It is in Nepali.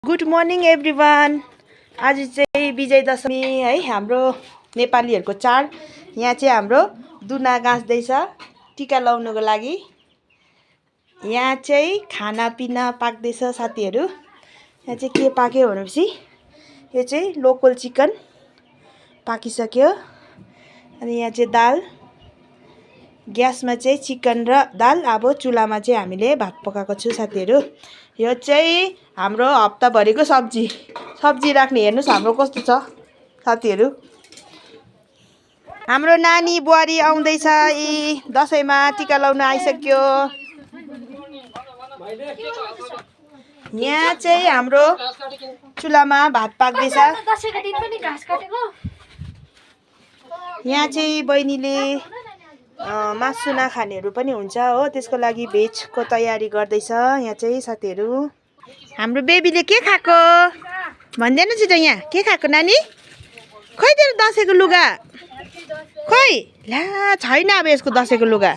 Good morning everyone. आज चाहिँ विजय दशमी है, हाम्रो नेपालीहरूको चाड। यहाँ चाहिँ हाम्रो दुना गाँच्दैछ टिका लाउनुको लागि। यहाँ चाहिँ खानापिना पाक्दैछ साथीहरू। यहाँ चाहिँ के पाक्यो भनेपछि यो चाहिँ लोकल चिकन पाकिसक्यो। अनि यहाँ चाहिँ दाल, ग्यासमा चाहिँ चिकन र दाल, अब चुलामा चाहिँ हामीले भात पकाएको छु साथीहरू। यो चाहिँ हाम्रो हप्ताभरिको सब्जी राख्ने। हेर्नुस् हाम्रो कस्तो छ साथीहरू। हाम्रो नानी बुहारी आउँदैछ, यी दसैँमा टिका लाउन आइसक्यो। यहाँ चाहिँ हाम्रो चुलामा भात पाक्दैछ। यहाँ चाहिँ बहिनीले मासु नखानेहरू पनि हुन्छ हो, त्यसको लागि भेजको तयारी गर्दैछ यहाँ चाहिँ साथीहरू। हाम्रो बेबीले के खाएको भन्दैन छिटो। यहाँ के खाएको नानी? खोइ तेरो दसैँको लुगा खोइ ला, छैन अब यसको दसैँको लुगा।